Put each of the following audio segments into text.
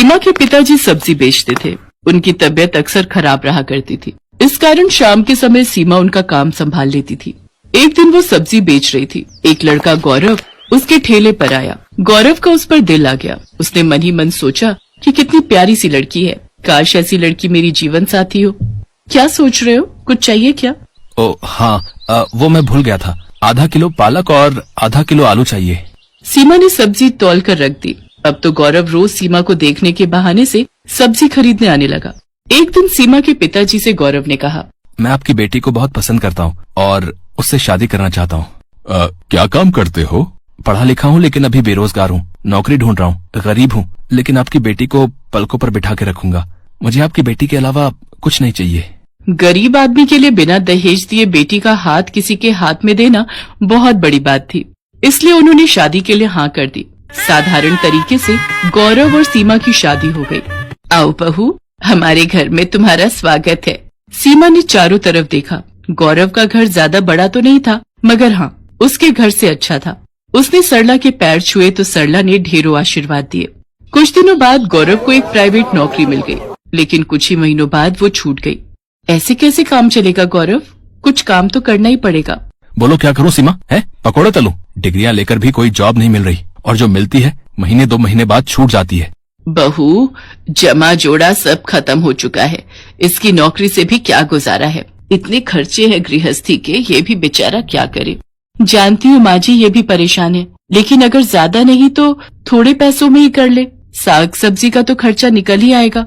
सीमा के पिताजी सब्जी बेचते थे। उनकी तबीयत अक्सर खराब रहा करती थी। इस कारण शाम के समय सीमा उनका काम संभाल लेती थी। एक दिन वो सब्जी बेच रही थी। एक लड़का गौरव उसके ठेले पर आया। गौरव का उस पर दिल आ गया। उसने मन ही मन सोचा कि कितनी प्यारी सी लड़की है, काश ऐसी लड़की मेरी जीवन साथी हो। क्या सोच रहे हो, कुछ चाहिए क्या? ओ हाँ, वो मैं भूल गया था। आधा किलो पालक और आधा किलो आलू चाहिए। सीमा ने सब्जी तौल कर रख दी। अब तो गौरव रोज सीमा को देखने के बहाने से सब्जी खरीदने आने लगा। एक दिन सीमा के पिताजी से गौरव ने कहा, मैं आपकी बेटी को बहुत पसंद करता हूँ और उससे शादी करना चाहता हूँ। क्या काम करते हो? पढ़ा लिखा हूँ लेकिन अभी बेरोजगार हूँ, नौकरी ढूंढ रहा हूँ। गरीब हूँ लेकिन आपकी बेटी को पलकों पर बिठा के रखूंगा। मुझे आपकी बेटी के अलावा कुछ नहीं चाहिए। गरीब आदमी के लिए बिना दहेज दिए बेटी का हाथ किसी के हाथ में देना बहुत बड़ी बात थी, इसलिए उन्होंने शादी के लिए हाँ कर दी। साधारण तरीके से गौरव और सीमा की शादी हो गई। आओ बहू, हमारे घर में तुम्हारा स्वागत है। सीमा ने चारों तरफ देखा। गौरव का घर ज्यादा बड़ा तो नहीं था, मगर हाँ, उसके घर से अच्छा था। उसने सरला के पैर छुए तो सरला ने ढेरों आशीर्वाद दिए। कुछ दिनों बाद गौरव को एक प्राइवेट नौकरी मिल गई, लेकिन कुछ ही महीनों बाद वो छूट गई। ऐसे कैसे काम चलेगा गौरव? कुछ काम तो करना ही पड़ेगा। बोलो क्या करूँ सीमा? है पकौड़े तलूं? डिग्रियां लेकर भी कोई जॉब नहीं मिल रही और जो मिलती है महीने 2 महीने बाद छूट जाती है। बहू, जमा जोड़ा सब खत्म हो चुका है। इसकी नौकरी से भी क्या गुजारा है। इतने खर्चे हैं गृहस्थी के, ये भी बेचारा क्या करे। जानती हूँ माँ जी, ये भी परेशान है, लेकिन अगर ज्यादा नहीं तो थोड़े पैसों में ही कर ले। साग सब्जी का तो खर्चा निकल ही आएगा।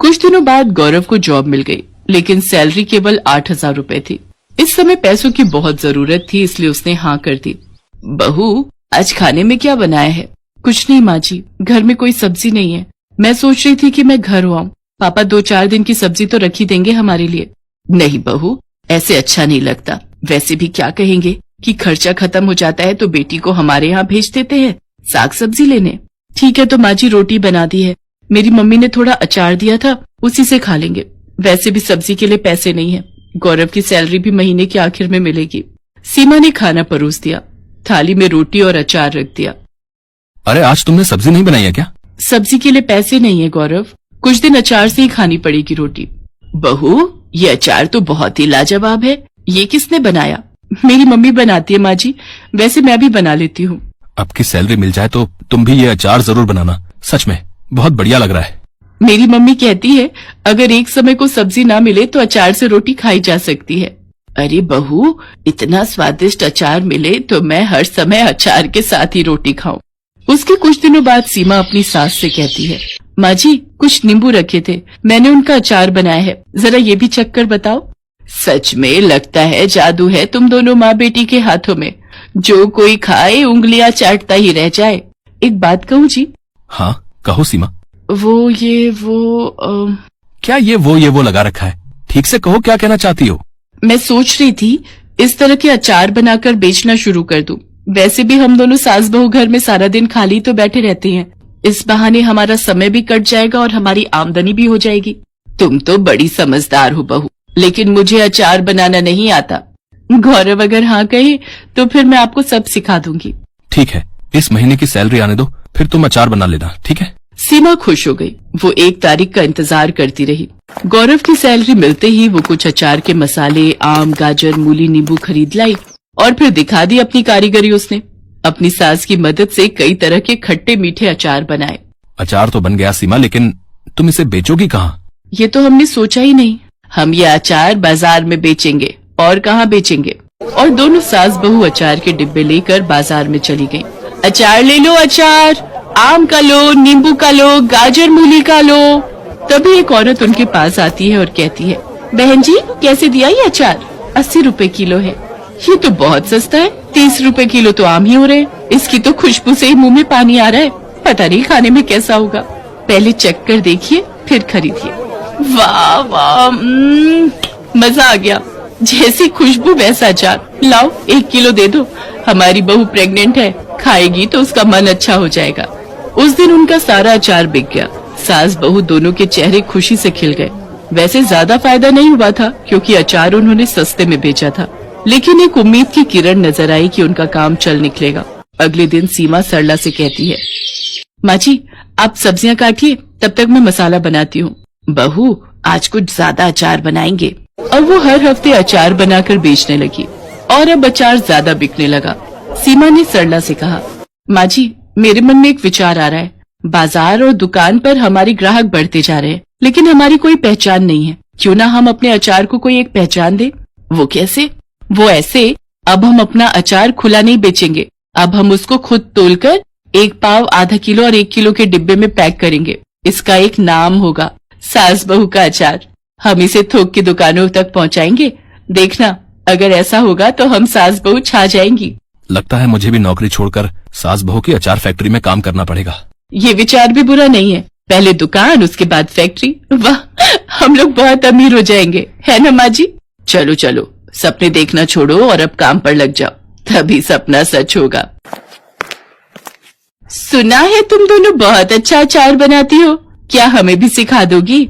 कुछ दिनों बाद गौरव को जॉब मिल गई, लेकिन सैलरी केवल 8,000 रुपए थी। इस समय पैसों की बहुत जरूरत थी, इसलिए उसने हाँ कर दी। बहू, आज खाने में क्या बनाया है? कुछ नहीं माँ जी, घर में कोई सब्जी नहीं है। मैं सोच रही थी कि मैं घर आऊँ। पापा 2-4 दिन की सब्जी तो रख ही देंगे हमारे लिए। नहीं बहू, ऐसे अच्छा नहीं लगता। वैसे भी क्या कहेंगे कि खर्चा खत्म हो जाता है तो बेटी को हमारे यहाँ भेज देते हैं साग सब्जी लेने। ठीक है तो माँ जी, रोटी बना दी है। मेरी मम्मी ने थोड़ा अचार दिया था, उसी से खा लेंगे। वैसे भी सब्जी के लिए पैसे नहीं है। गौरव की सैलरी भी महीने के आखिर में मिलेगी। सीमा ने खाना परोस दिया। थाली में रोटी और अचार रख दिया। अरे आज तुमने सब्जी नहीं बनाई है क्या? सब्जी के लिए पैसे नहीं है गौरव, कुछ दिन अचार से ही खानी पड़ेगी रोटी। बहू, ये अचार तो बहुत ही लाजवाब है। ये किसने बनाया? मेरी मम्मी बनाती है माँ जी, वैसे मैं भी बना लेती हूँ। आपकी सैलरी मिल जाए तो तुम भी ये अचार जरूर बनाना। सच में बहुत बढ़िया लग रहा है। मेरी मम्मी कहती है अगर एक समय को सब्जी ना मिले तो अचार से रोटी खाई जा सकती है। अरे बहू, इतना स्वादिष्ट अचार मिले तो मैं हर समय अचार के साथ ही रोटी खाऊं। उसके कुछ दिनों बाद सीमा अपनी सास से कहती है, माँ जी, कुछ नींबू रखे थे, मैंने उनका अचार बनाया है, जरा ये भी चख कर बताओ। सच में लगता है जादू है तुम दोनों माँ बेटी के हाथों में। जो कोई खाए उंगलियां चाटता ही रह जाए। एक बात कहूँ जी? हाँ कहो सीमा। क्या ये वो लगा रखा है? ठीक से कहो, क्या कहना चाहती हो? मैं सोच रही थी इस तरह के अचार बनाकर बेचना शुरू कर दूं। वैसे भी हम दोनों सास बहू घर में सारा दिन खाली तो बैठे रहते हैं। इस बहाने हमारा समय भी कट जाएगा और हमारी आमदनी भी हो जाएगी। तुम तो बड़ी समझदार हो बहू, लेकिन मुझे अचार बनाना नहीं आता। गौरव अगर हाँ कहे तो फिर मैं आपको सब सिखा दूंगी। ठीक है, इस महीने की सैलरी आने दो, फिर तुम अचार बना लेना, ठीक है? सीमा खुश हो गई। वो 1 तारीख का इंतजार करती रही। गौरव की सैलरी मिलते ही वो कुछ अचार के मसाले, आम, गाजर, मूली, नींबू खरीद लाई और फिर दिखा दी अपनी कारीगरी। उसने अपनी सास की मदद से कई तरह के खट्टे मीठे अचार बनाए। अचार तो बन गया सीमा, लेकिन तुम इसे बेचोगी कहाँ? ये तो हमने सोचा ही नहीं। हम ये अचार बाजार में बेचेंगे, और कहाँ बेचेंगे। और दोनों सास बहू अचार के डिब्बे लेकर बाजार में चली गईं। अचार ले लो, अचार, आम का लो, नींबू का लो, गाजर मूली का लो। तभी एक औरत उनके पास आती है और कहती है, बहन जी, कैसे दिया ये अचार? 80 रुपए किलो है। ये तो बहुत सस्ता है, 30 रुपए किलो तो आम ही हो रहे। इसकी तो खुशबू से ही मुंह में पानी आ रहा है। पता नहीं खाने में कैसा होगा। पहले चख कर देखिए, फिर खरीदिए। वाह वाह, मजा आ गया। जैसी खुशबू वैसा अचार। लाओ 1 किलो दे दो। हमारी बहू प्रेग्नेंट है, खाएगी तो उसका मन अच्छा हो जाएगा। उस दिन उनका सारा अचार बिक गया। सास बहू दोनों के चेहरे खुशी से खिल गए। वैसे ज्यादा फायदा नहीं हुआ था, क्योंकि अचार उन्होंने सस्ते में बेचा था, लेकिन एक उम्मीद की किरण नजर आई कि उनका काम चल निकलेगा। अगले दिन सीमा सरला से कहती है, माँ जी, आप सब्जियां काटिए, तब तक मैं मसाला बनाती हूँ। बहू, आज कुछ ज्यादा अचार बनाएंगे। और वो हर हफ्ते अचार बनाकर बेचने लगी और अब अचार ज्यादा बिकने लगा। सीमा ने सरला से कहा, माँ जी, मेरे मन में एक विचार आ रहा है। बाजार और दुकान पर हमारे ग्राहक बढ़ते जा रहे हैं, लेकिन हमारी कोई पहचान नहीं है। क्यों ना हम अपने अचार को कोई एक पहचान दे। वो कैसे? वो ऐसे, अब हम अपना अचार खुला नहीं बेचेंगे। अब हम उसको खुद तोलकर 1 पाव, आधा किलो और 1 किलो के डिब्बे में पैक करेंगे। इसका एक नाम होगा, सास बहू का अचार। हम इसे थोक की दुकानों तक पहुंचाएंगे। देखना, अगर ऐसा होगा तो हम सास बहू छा जाएंगी। लगता है मुझे भी नौकरी छोड़कर सास बहू की अचार फैक्ट्री में काम करना पड़ेगा। ये विचार भी बुरा नहीं है। पहले दुकान, उसके बाद फैक्ट्री। वाह, हम लोग बहुत अमीर हो जाएंगे, है ना माँ जी? चलो चलो, सपने देखना छोड़ो और अब काम पर लग जाओ, तभी सपना सच होगा। सुना है तुम दोनों बहुत अच्छा अचार बनाती हो, क्या हमें भी सिखा दोगी?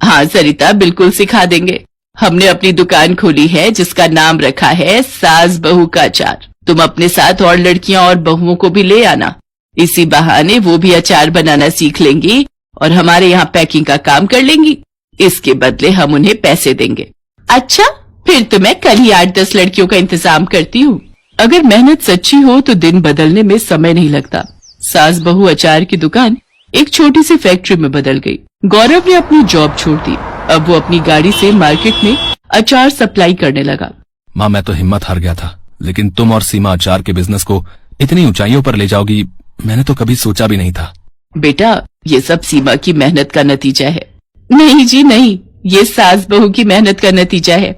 हाँ सरिता, बिल्कुल सिखा देंगे। हमने अपनी दुकान खोली है जिसका नाम रखा है सास बहू का अचार। तुम अपने साथ और लड़कियां और बहुओं को भी ले आना। इसी बहाने वो भी अचार बनाना सीख लेंगी और हमारे यहाँ पैकिंग का काम कर लेंगी। इसके बदले हम उन्हें पैसे देंगे। अच्छा, फिर तो मैं कल ही 8-10 लड़कियों का इंतजाम करती हूँ। अगर मेहनत सच्ची हो तो दिन बदलने में समय नहीं लगता। सास बहू अचार की दुकान एक छोटी सी फैक्ट्री में बदल गई। गौरव ने अपनी जॉब छोड़ दी। अब वो अपनी गाड़ी से मार्केट में अचार सप्लाई करने लगा। माँ, मैं तो हिम्मत हार गया था, लेकिन तुम और सीमा अचार के बिजनेस को इतनी ऊंचाइयों पर ले जाओगी, मैंने तो कभी सोचा भी नहीं था। बेटा, ये सब सीमा की मेहनत का नतीजा है। नहीं जी नहीं, ये सास बहू की मेहनत का नतीजा है।